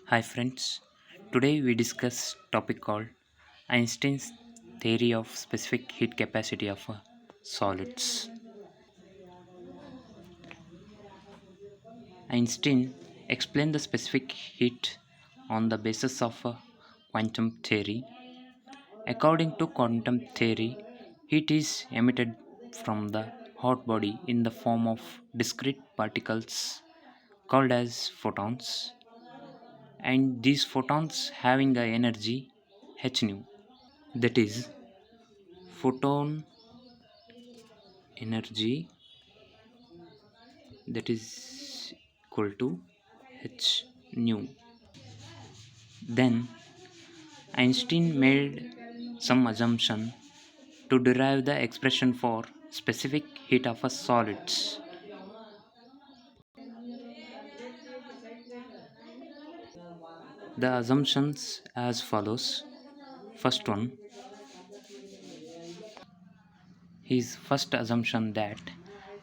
Hi friends, today we discuss topic called Einstein's theory of specific heat capacity of solids. Einstein explained the specific heat on the basis of a quantum theory. According to quantum theory, heat is emitted from the hot body in the form of discrete particles called as photons, and these photons having a energy h nu, that is photon energy, that is equal to h nu. Then Einstein made some assumption to derive the expression for specific heat of a solids. The assumptions as follows. First one, his first assumption that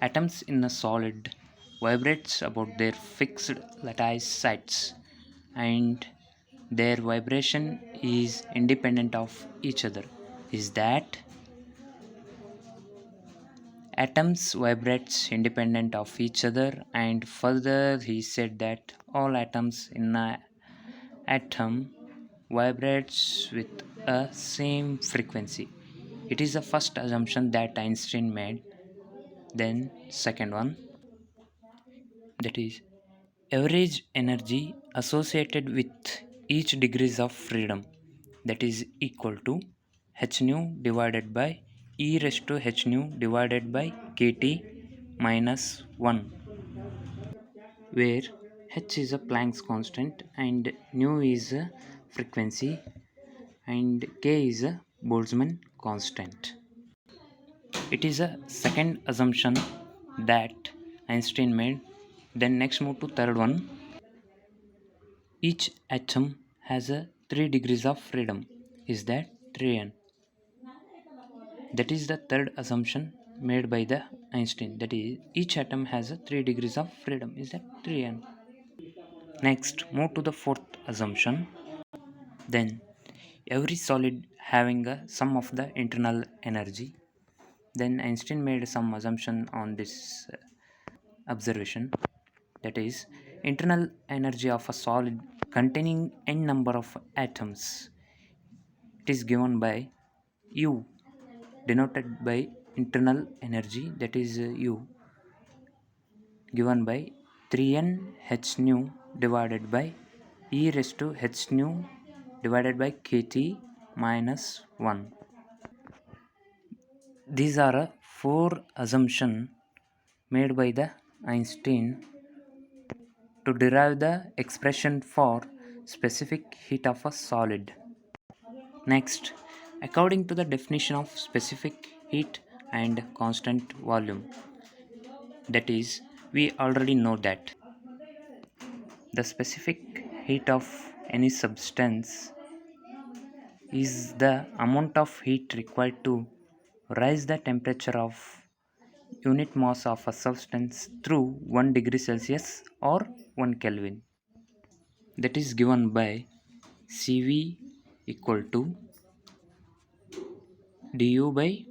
atoms in a solid vibrates about their fixed lattice sites, and their vibration is independent of each other is that atoms vibrates independent of each other. And further he said that all atoms in a atom vibrates with a same frequency. It is the first assumption that Einstein made. Then second one, that is average energy associated with each degrees of freedom, that is equal to h nu divided by e raised to h nu divided by kt minus 1, where h is a Planck's constant and nu is a frequency and k is a Boltzmann constant. It is a second assumption that Einstein made. Then next move to third one. Each atom has a 3 degrees of freedom. Is that 3n? That is the third assumption made by the Einstein. That is each atom has a 3 degrees of freedom. Is that 3n? Next, move to the fourth assumption. Then every solid having a sum of the internal energy. Then Einstein made some assumption on this observation, that is internal energy of a solid containing n number of atoms. It is given by u, denoted by internal energy, that is u given by 3n h nu divided by e raised to h nu divided by kt minus 1. These are four assumptions made by the Einstein to derive the expression for specific heat of a solid. Next, according to the definition of specific heat and constant volume, that is, we already know that the specific heat of any substance is the amount of heat required to rise the temperature of unit mass of a substance through 1 degree Celsius or 1 Kelvin. That is given by Cv equal to du by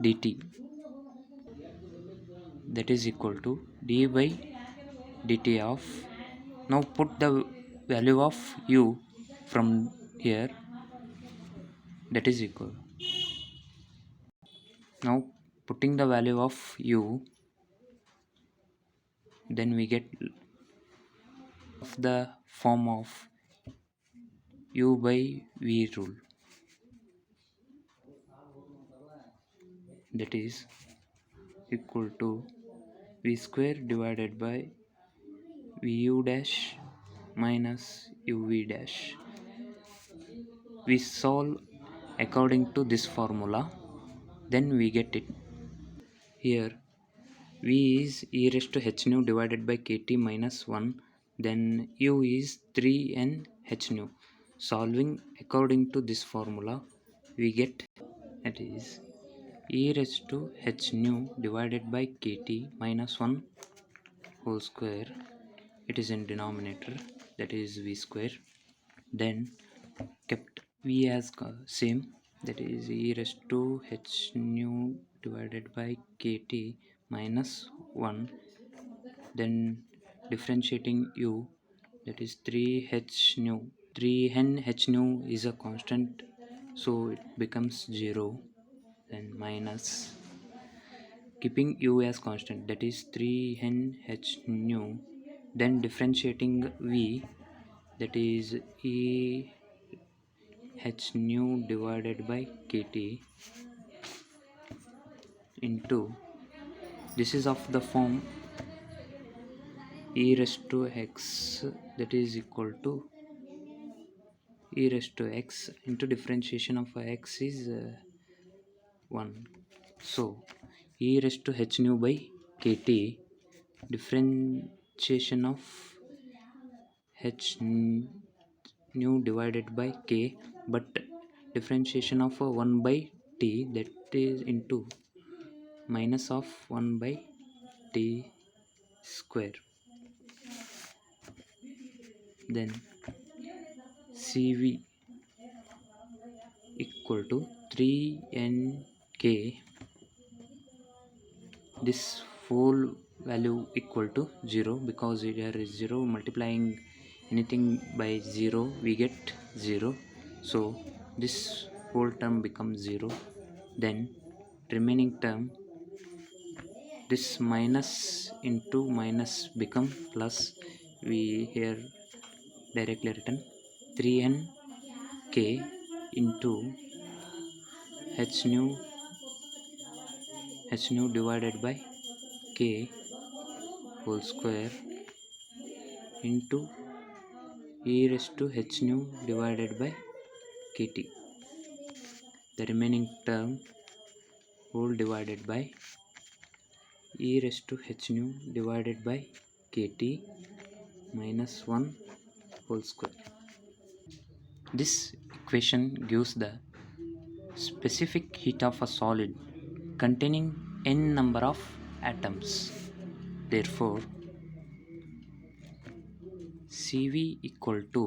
dt, that is equal to d by dt of, now put the value of u from here, that is equal, now putting the value of u, then we get of the form of u by v rule, that is equal to v square divided by vu dash minus uv dash. We solve according to this formula, then we get it. Here v is e raised to h nu divided by kt minus 1, then u is 3n h nu. Solving according to this formula, we get, that is e raised to h nu divided by kt minus 1 whole square it is in denominator, that is v square. Then kept v as same, that is e raised to h nu divided by kt minus 1. Then differentiating u, that is 3h nu. 3n h nu is a constant, so it becomes 0. Then minus keeping u as constant, that is 3n h nu. Then differentiating v, that is e h nu divided by kt into, this is of the form e raised to x, that is equal to e raised to x into differentiation of x is 1. So e raised to h nu by kt, differentiation of h nu divided by k, but differentiation of 1 by t, that is into minus of 1 by t square. Then cv equal to 3nk, this whole value equal to 0, because there is 0 multiplying anything by 0 we get 0, so this whole term becomes 0. Then remaining term, this minus into minus become plus, we here directly written 3nk into h nu divided by k whole square into e raised to h nu divided by kt. The remaining term whole divided by e raised to h nu divided by kt minus 1 whole square. This equation gives the specific heat of a solid containing n number of atoms. Therefore, Cv equal to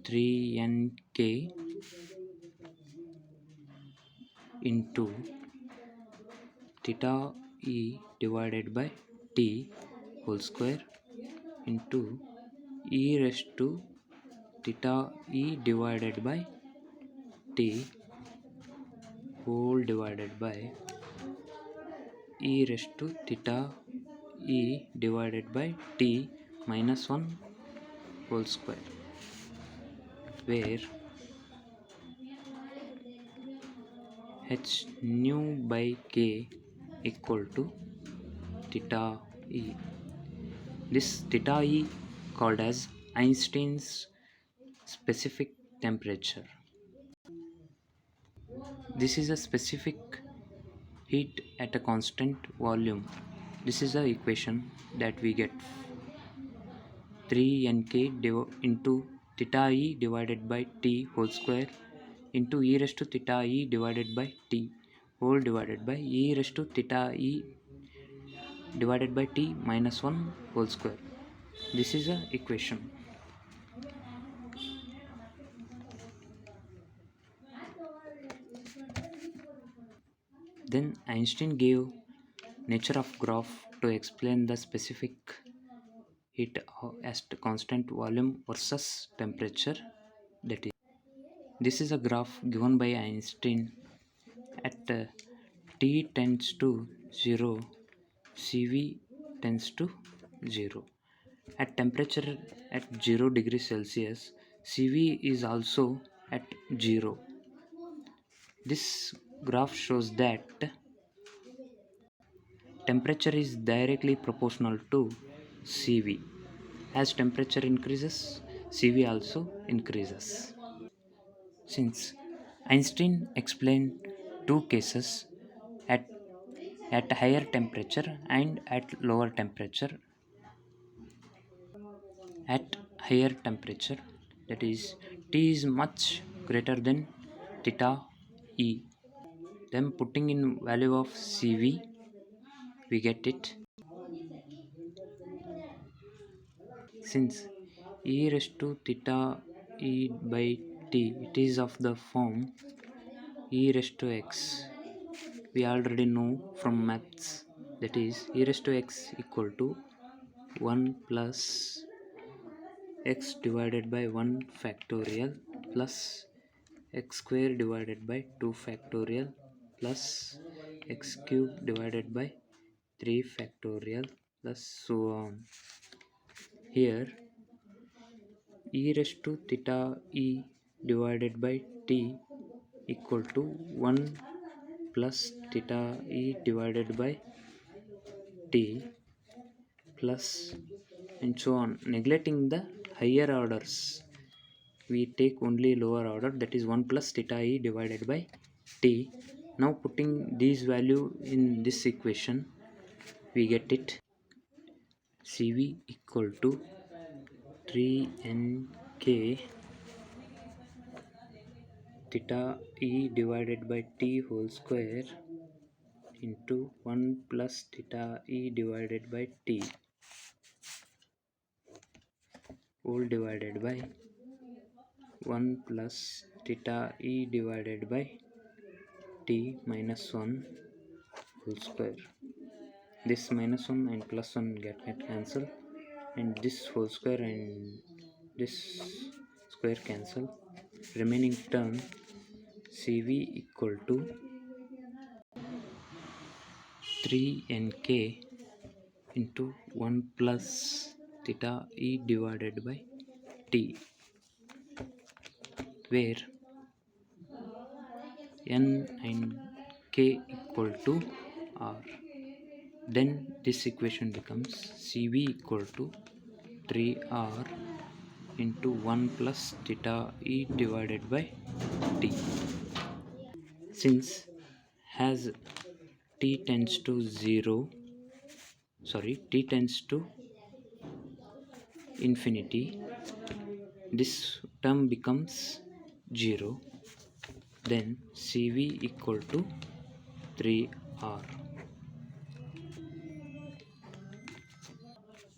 3nk into theta e divided by t whole square into e raised to theta e divided by t whole divided by e raised to theta e divided by t minus 1 whole square, where h nu by k equal to theta e. This theta e called as Einstein's specific temperature. This is a specific heat at a constant volume. This is the equation that we get, 3nk into theta e divided by t whole square into e raised to theta e divided by t whole divided by e raised to theta e divided by t minus 1 whole square. This is a equation. Then Einstein gave nature of graph to explain the specific heat as constant volume versus temperature. That is, this is a graph given by Einstein at t tends to 0, Cv tends to 0. At temperature at 0 degrees Celsius, Cv is also at 0. This graph shows that temperature is directly proportional to Cv. As temperature increases, Cv also increases. Since Einstein explained two cases, at, at higher temperature and at lower temperature. At higher temperature, that is T is much greater than theta E. Then putting in value of Cv, we get it Since e raised to theta e by t, it is of the form e raised to x. We already know from maths, that is e raised to x equal to 1 plus x divided by 1 factorial plus x square divided by 2 factorial plus x cube divided by 3 factorial plus so on. Here e raised to theta e divided by t equal to 1 plus theta e divided by t plus and so on. Neglecting the higher orders, we take only lower order, that is 1 plus theta e divided by t. Now putting these value in this equation, we get it Cv equal to 3nk theta e divided by t whole square into 1 plus theta e divided by t whole divided by 1 plus theta e divided by t minus 1 whole square. This minus 1 and plus 1 get cancel, and this whole square and this square cancel. Remaining term Cv equal to 3nk into 1 plus theta e divided by t, where n and k equal to r. Then this equation becomes Cv equal to 3r into 1 plus theta e divided by t. Since as t tends to 0, t tends to infinity, this term becomes 0. Then Cv equal to 3r.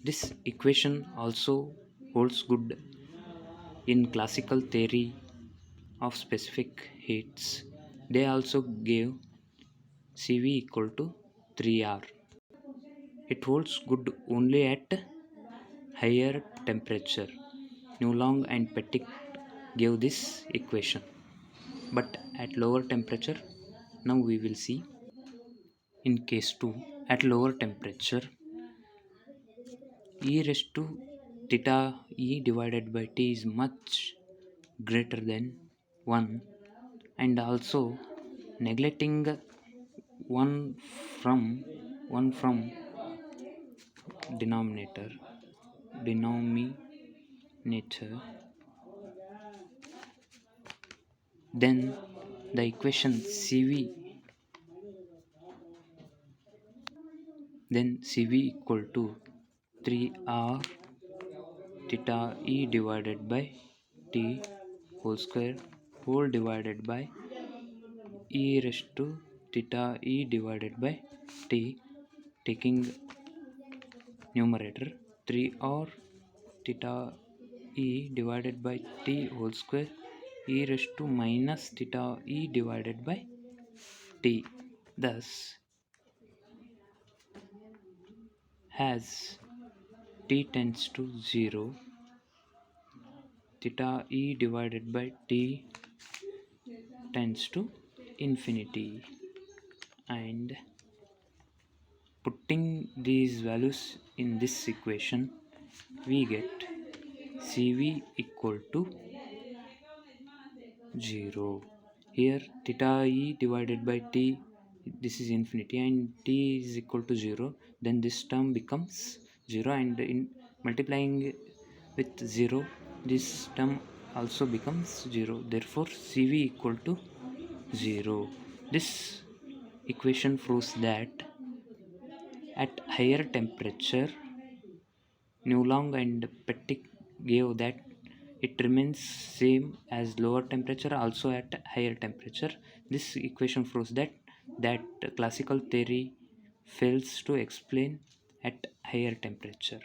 This equation also holds good in classical theory of specific heats. They also gave Cv equal to 3r. It holds good only at higher temperature. Newlong and Pettit gave this equation, but at lower temperature, now we will see in case 2, at lower temperature e raised to theta e divided by t is much greater than 1, and also neglecting one from 1 from denominator, then the equation Cv equal to 3r theta e divided by t whole square whole divided by e raised to theta e divided by t, taking numerator 3r theta e divided by t whole square e raised to minus theta e divided by t. Thus, as t tends to 0, theta e divided by t tends to infinity, and putting these values in this equation, we get Cv equal to 0. Here theta e divided by t, this is infinity, and t is equal to 0, then this term becomes 0, and in multiplying with 0, this term also becomes 0. Therefore Cv equal to 0. This equation proves that at higher temperature, Newlong and Pettit gave that it remains same as lower temperature also at higher temperature. This equation proves that classical theory fails to explain at higher temperature.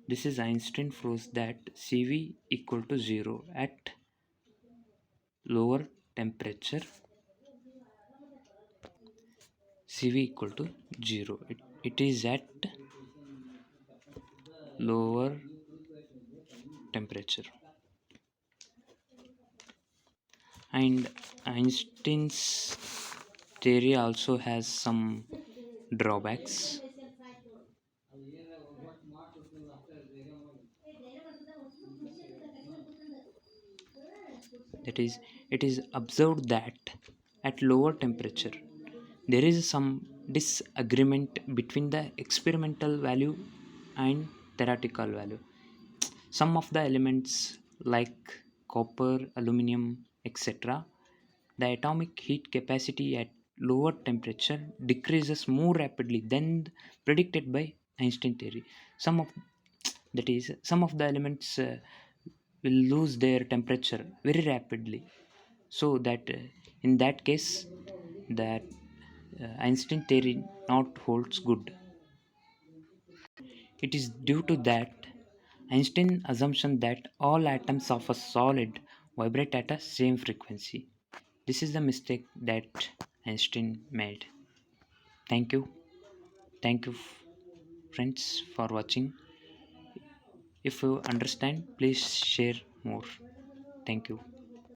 This is Einstein proves that Cv equal to 0 at lower temperature. Cv equal to 0. It is at lower temperature. And Einstein's theory also has some drawbacks. That is, it is observed that at lower temperature there is some disagreement between the experimental value and theoretical value. Some of the elements like copper, aluminum, etc., the atomic heat capacity at lower temperature decreases more rapidly than predicted by Einstein theory. Some of that is some of the elements will lose their temperature very rapidly, so that in that case that Einstein theory not holds good. It is due to that Einstein assumption that all atoms of a solid vibrate at a same frequency. This is the mistake that Einstein made. Thank you. Thank you, friends, for watching. If you understand, please share more. Thank you.